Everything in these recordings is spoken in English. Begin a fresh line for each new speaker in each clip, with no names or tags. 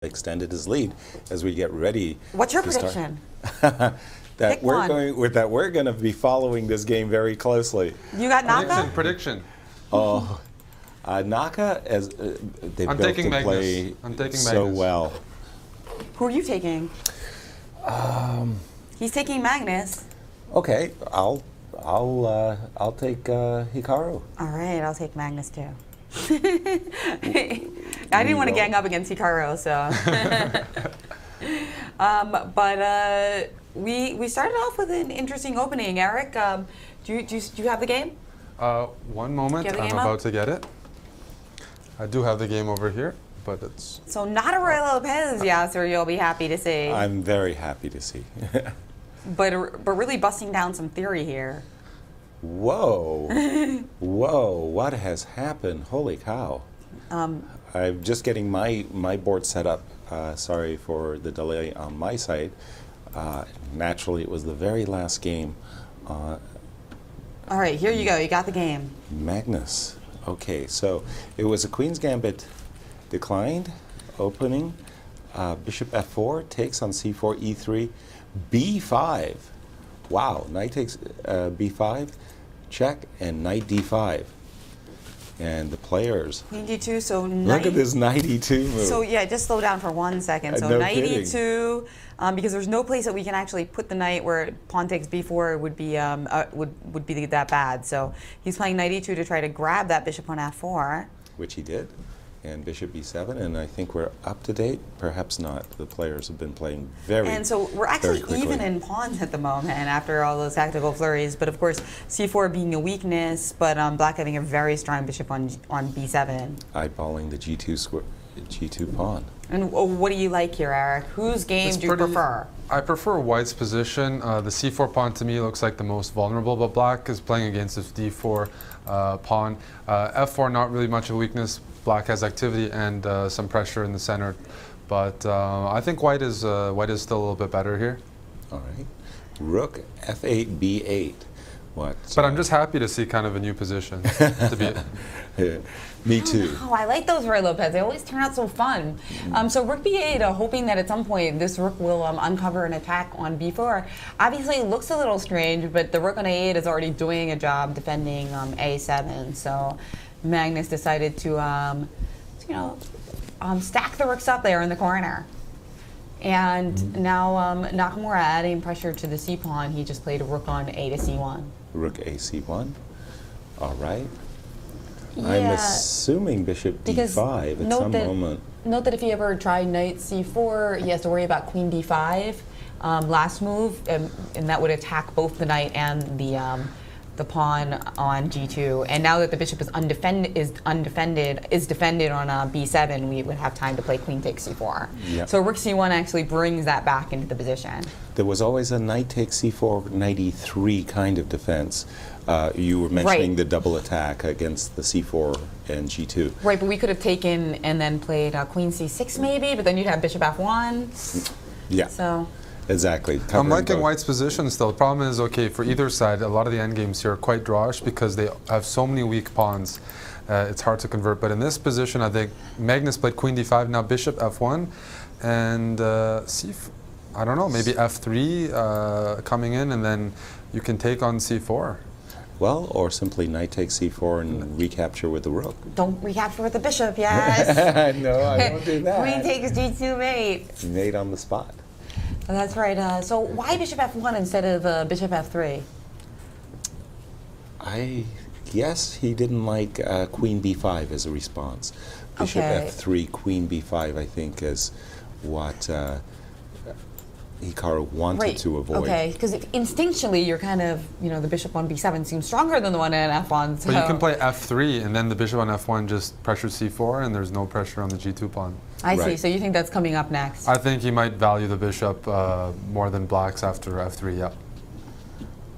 extended his lead as we get ready.
What's your prediction?
that we're going to be following this game very closely.
You got Naka?
Prediction.
Oh, Naka as they
I'm
built
taking
to
Magnus.
play
I'm taking
so
Magnus.
well.
Who are you taking? He's taking Magnus.
Okay, I'll take Hikaru.
All right, I'll take Magnus too. I didn't want to gang up against Hikaru, so. We started off with an interesting opening. Eric, do you have the game?
One moment, I'm about to get it. I do have the game over here, but it's...
So not a Roy Lopez Yasser you'll be happy to see.
I'm very happy to see.
but really busting down some theory here.
Whoa. Whoa, what has happened? Holy cow. I'm just getting my board set up. Sorry for the delay on my side. Naturally, it was the very last game.
All right, here you go. You got the game.
Magnus. Okay, so it was a Queen's Gambit declined, opening. Bishop f4 takes on c4, e3, b5. Wow, knight takes b5, check, and knight d5. And the players.
Queen d2, so
look at this knight e2 move.
So yeah, just slow down for 1 second. So
no
knight
kidding.
e2, because there's no place that we can actually put the knight where pawn takes b4 would be that bad. So he's playing knight e2 to try to grab that bishop on f4.
Which he did. And bishop b7, and I think we're up to date. Perhaps not. The players have been playing very
And so we're actually even in pawns at the moment after all those tactical flurries. But of course, c4 being a weakness, but black having a very strong bishop on b7.
Eyeballing the g2 pawn.
And what do you like here, Eric? Whose game do you prefer?
I prefer white's position. The c4 pawn to me looks like the most vulnerable, but black is playing against this d4 pawn. f4 not really much of a weakness. Black has activity and some pressure in the center, but I think white is still a little bit better here.
All right, rook f8 b8. What?
But I'm just happy to see kind of a new position. To be
yeah, me too.
Oh, I like those Roy Lopez. They always turn out so fun. So rook b8, hoping that at some point this rook will uncover an attack on b4. Obviously, it looks a little strange, but the rook on a8 is already doing a job defending a7. So Magnus decided to, stack the rooks up there in the corner. And now Nakamura adding pressure to the c pawn. He just played a rook on a to c1.
Rook a c1. All right.
Yeah,
I'm assuming bishop d5 at some moment.
Note that if he ever tried knight c4, he has to worry about queen d5 last move, and that would attack both the knight and the pawn on g2. And now that the bishop is defended on b7, we would have time to play queen takes c4. Yep. So rook c1 actually brings that back into the position. There
was always a knight takes c4, knight e3 kind of defense. You were mentioning the double attack against the c4 and g2.
Right, but we could have taken and then played queen c6 maybe, but then you'd have bishop f1.
Yeah.
So.
Exactly.
I'm liking white's position still. The problem is, okay, for either side, a lot of the endgames here are quite drawish because they have so many weak pawns. It's hard to convert. But in this position, I think Magnus played queen d5, now bishop f1, and I don't know, maybe f3 coming in, and then you can take on c4.
Well, or simply knight takes c4 and recapture with the rook.
Don't recapture with the bishop, yes.
No, I won't do that.
Queen takes g2 mate.
Mate on the spot.
That's right. So why bishop f1 instead of bishop f3?
I guess he didn't like queen b5 as a response. Bishop f3, queen b5, I think, is what Hikaru wanted to avoid.
Okay, because instinctually you're kind of, the bishop on b7 seems stronger than the one in f1. So.
But you can play f3 and then the bishop on f1 just pressures c4 and there's no pressure on the g2 pawn.
I see, so you think that's coming up next?
I think he might value the bishop more than black's after f3, yeah.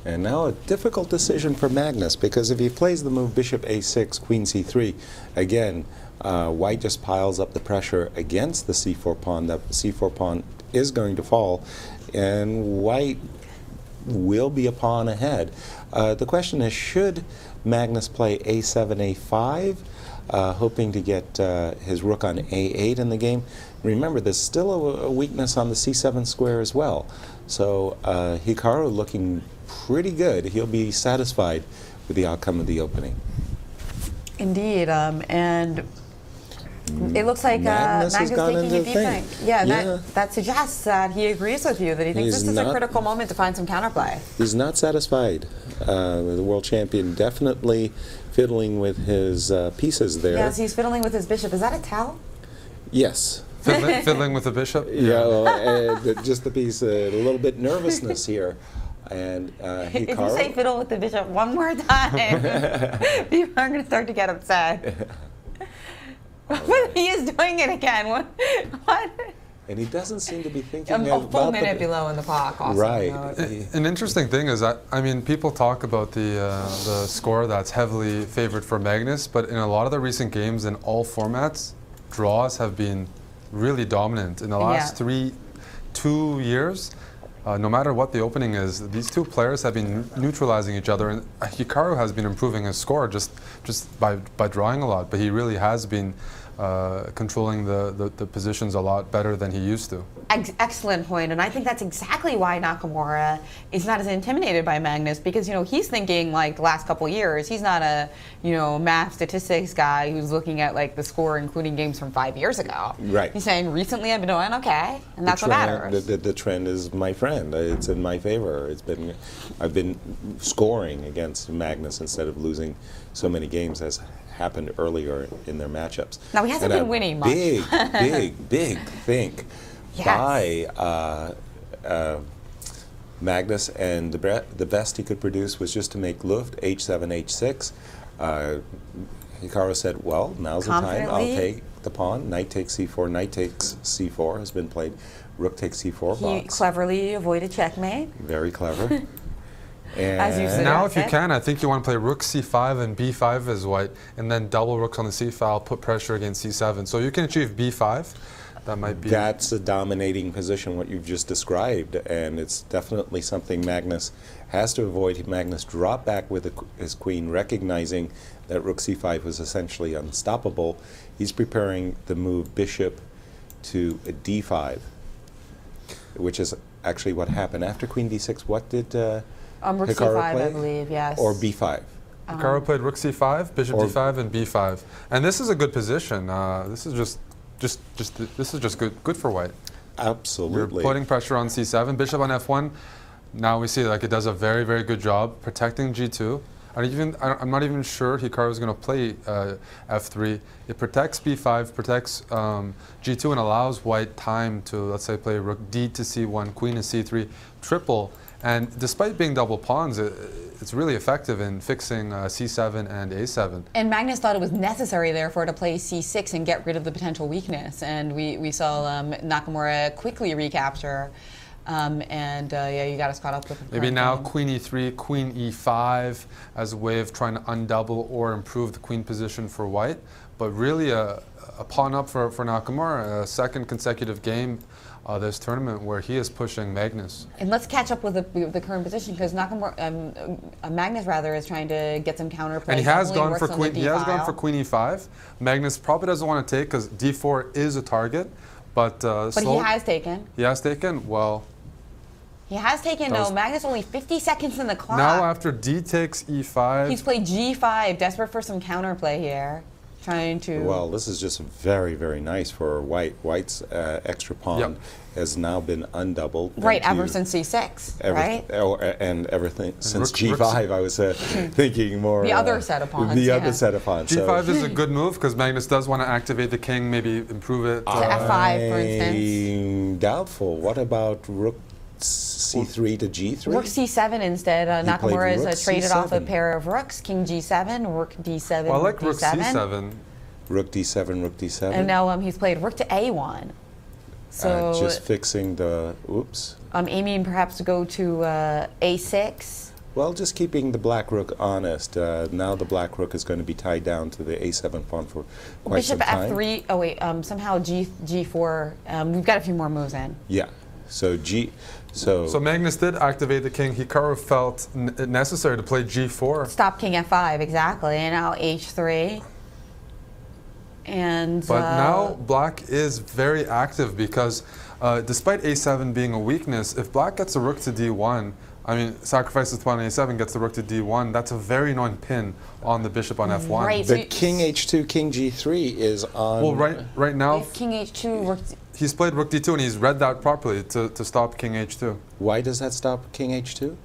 And now a difficult decision for Magnus, because if he plays the move bishop a6, queen c3, again, white just piles up the pressure against the c4 pawn. That c4 pawn is going to fall, and white will be a pawn ahead. The question is, should Magnus play a7, a5? hoping to get his rook on A8 in the game. Remember, there's still a weakness on the C7 square as well. So Hikaru looking pretty good. He'll be satisfied with the outcome of the opening.
Indeed, and it looks like
Magnus has gone
taking
into
a deep
the
think.
thing.
Yeah, that suggests that he agrees with you, that he thinks this is a critical moment to find some counterplay.
He's not satisfied. The world champion definitely fiddling with his pieces there.
Yes, he's fiddling with his bishop. Is that a tell?
Yes.
Fiddling with the bishop?
Yeah, well, just the piece, a little bit nervousness here. And Hikaru.
If you say fiddle with the bishop one more time, people are going to start to get upset. But he is doing it again. What?
And he doesn't seem to be thinking
a full minute below in the clock. Also,
right.
An interesting thing is that, I mean, people talk about the score that's heavily favored for Magnus, but in a lot of the recent games in all formats, draws have been really dominant. In the last 2 years, no matter what the opening is, these two players have been neutralizing each other, and Hikaru has been improving his score just by drawing a lot, but he really has been controlling the positions a lot better than he used to.
Excellent point, and I think that's exactly why Nakamura is not as intimidated by Magnus, because he's thinking like the last couple years. He's not a math statistics guy who's looking at like the score, including games from 5 years ago.
Right.
He's saying recently I've been doing okay, and that's what matters.
The trend is my friend. It's in my favor. I've been scoring against Magnus instead of losing so many games as happened earlier in their matchups.
Now he hasn't been winning much.
Big think by Magnus, and the best he could produce was just to make Luft H7, H6. Hikaru said, well, now's the time. I'll take the pawn. Knight takes C4, knight takes C4 has been played. Rook takes C4
He
box.
cleverly avoided checkmate.
Very clever. And
As you said.
Now, if you can, I think you want to play rook c5 and b5 as white, and then double rooks on the c file, put pressure against c7. So you can achieve b5. That might be.
That's a dominating position, what you've just described, and it's definitely something Magnus has to avoid. Magnus dropped back with his queen, recognizing that rook c5 was essentially unstoppable. He's preparing the move bishop to d5, which is actually what happened after queen d6. What did
Rook
Hikaru
c5,
play?
I believe, yes.
Or b5?
Hikaru played rook c5, bishop d5, and b5, and this is a good position. This is just good for white.
Absolutely.
You're putting pressure on c7, bishop on f1. Now we see like it does a very, very good job protecting g2. I'm not even sure Hikaru is going to play f3. It protects b5, protects g2, and allows white time to, let's say, play rook d to c1, queen to c3, triple. And despite being double pawns, it's really effective in fixing c7 and a7.
And Magnus thought it was necessary, therefore, to play c6 and get rid of the potential weakness. And we saw Nakamura quickly recapture. Yeah, you got us caught up with the
Maybe now queen e3, queen e5 as a way of trying to undouble or improve the queen position for white. But really a pawn up for Nakamura, a second consecutive game this tournament where he is pushing Magnus.
And let's catch up with the current position, because Magnus rather is trying to get some counterplay.
And he has gone for queen. He has gone for queen e5. Magnus probably doesn't want to take because d4 is a target, but
he has taken.
He has taken. Well.
He has taken, though. Magnus only 50 seconds in the clock.
Now after d takes e5.
He's played g5, desperate for some counterplay here. Trying to.
Well, this is just very, very nice for white. White's extra pawn has now been undoubled.
Right, ever since c6, right?
And everything since g5. I was thinking more.
The other set of pawns.
The other set of pawns.
g5 is a good move because Magnus does want to activate the king, maybe improve it.
To f5, for instance.
Doubtful. What about rook c3 to g3?
Rook c7 instead. Nakamura has traded off a pair of rooks. King g7, rook d7,
well, I like
rook
c7.
Rook d7, rook d7.
And now he's played rook to a1. So
just fixing the, oops.
Aiming perhaps to go to a6.
Well, just keeping the black rook honest. Now the black rook is going to be tied down to the a7 pawn for quite some time.
Bishop f3. Oh wait, somehow g4. We've got a few more moves in.
Yeah. So So
Magnus did activate the king. Hikaru felt it necessary to play g4.
Stop king f5, exactly. And now h3. And
But now black is very active because despite a7 being a weakness, if black gets a rook to d1, I mean, sacrifices the pawn on a7, gets the rook to d1, that's a very annoying pin on the bishop on f1.
Right.
But king h2, king g3 is on...
Well, right now...
If king h2,
he's played rook d2 and he's read that properly to stop king h2.
Why does that stop king h2?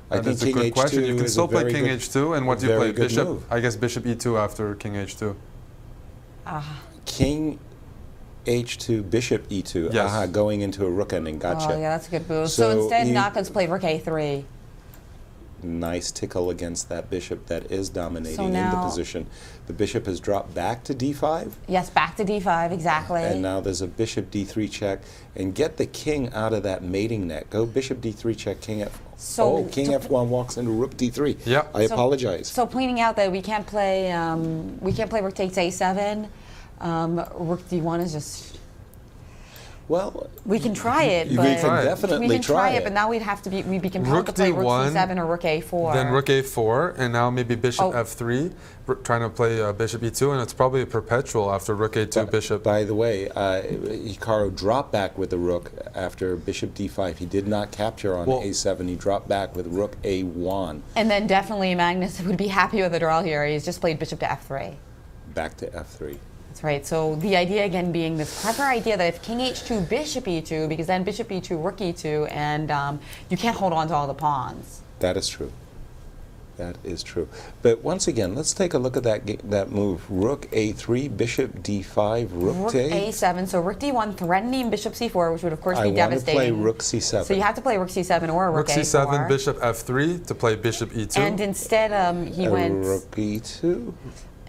That's a good question. You can still play king h2, and what do you play? Bishop, move. I guess bishop e2 after king h2.
King h2, bishop e2.
Yes.
Going into a rook ending. Gotcha.
Oh, yeah, that's a good move. So instead, Naka's played rook a3.
Nice tickle against that bishop that is dominating in the position. The bishop has dropped back to d5.
Yes, back to d5, exactly.
And now there's a bishop d3 check. And get the king out of that mating net. Go bishop d3 check, king f. So king f1 walks into rook d3.
Yeah.
I apologize.
So pointing out that we can't play rook takes a7. Rook d1 is just...
Well,
we can try it, but
we can definitely try it.
But now we'd be compelled to play rook c7 or rook a4.
Then rook a4, and now maybe bishop f3, trying to play bishop e2, and it's probably a perpetual after rook a2, bishop.
By the way, Hikaru dropped back with the rook after bishop d5. He did not capture on a7. He dropped back with rook a1.
And then definitely Magnus would be happy with the draw here. He's just played bishop to f3.
Back to f3.
That's right. So the idea again being this clever idea that if king h2, bishop e2, because then bishop e2, rook e2, and you can't hold on to all the pawns.
That is true. That is true. But once again, let's take a look at that move. Rook a3, bishop d5, rook to
a7. So rook d1 threatening bishop c4, which would of course be devastating.
I want to play rook c7.
So you have to play rook c7 or rook a4.
Rook c7, bishop f3 to play bishop e2.
And instead he went...
rook e2.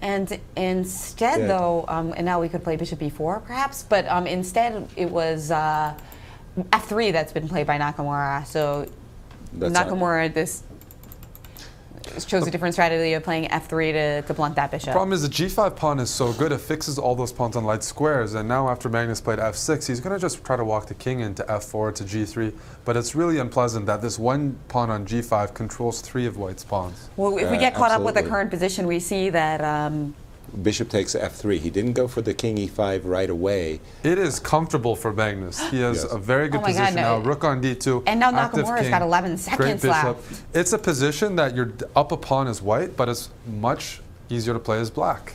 And instead, though, and now we could play bishop e4, perhaps, but instead it was f3 that's been played by Nakamura. So Nakamura chose a different strategy of playing f3 to blunt that bishop.
The problem is the g5 pawn is so good, it fixes all those pawns on light squares, and now after Magnus played f6, he's going to just try to walk the king into f4 to g3, but it's really unpleasant that this one pawn on g5 controls 3 of white's pawns.
Well, if we get caught up with the current position, we see that...
bishop takes f3. He didn't go for the king e5 right away.
It is comfortable for Magnus. He has a very good position now. Rook on d2.
And now Nakamura's got 11 seconds left.
It's a position that your up a pawn is white, but it's much easier to play as black.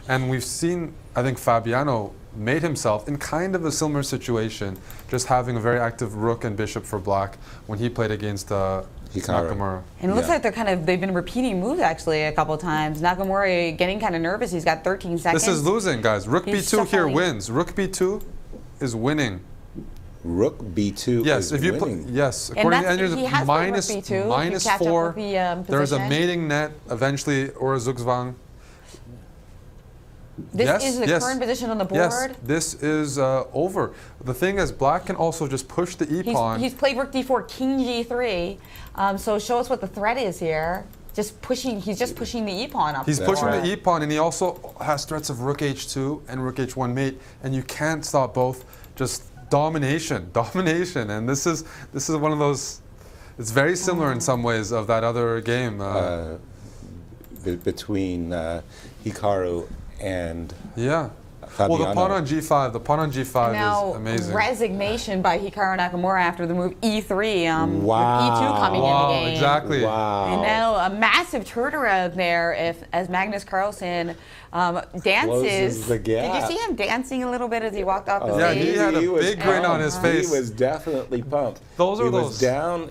And we've seen, I think Fabiano made himself in kind of a similar situation, just having a very active rook and bishop for black when he played against Nakamura.
And it looks like they've been repeating moves actually a couple of times. Nakamura getting kind of nervous. He's got 13 seconds.
This is losing, guys. Rook b2 here wins. Rook b2 is winning.
Rook b2 is winning.
Yes, according to engineers, -4. There's a mating net eventually, or a zugzwang.
This is the current position on the board?
Yes, this is over. The thing is, black can also just push the e-pawn.
He's played rook d4, king g3. So show us what the threat is here. He's just pushing the e-pawn up.
He's pushing the e-pawn, and he also has threats of rook h2 and rook h1 mate, and you can't stop both. Just domination. And this is one of those. It's very similar in some ways of that other game
between Hikaru and
Fabiano. Well, the pawn on g5,
now,
is amazing.
Resignation by Hikaru Nakamura after the move e3, with e2 coming in the game.
Exactly.
Wow.
And now a massive turnaround there as Magnus Carlsen dances.
The gap.
Did you see him dancing a little bit as he walked off the stage?
Yeah, he had a big grin on his face.
He was definitely pumped.
Those are
he was down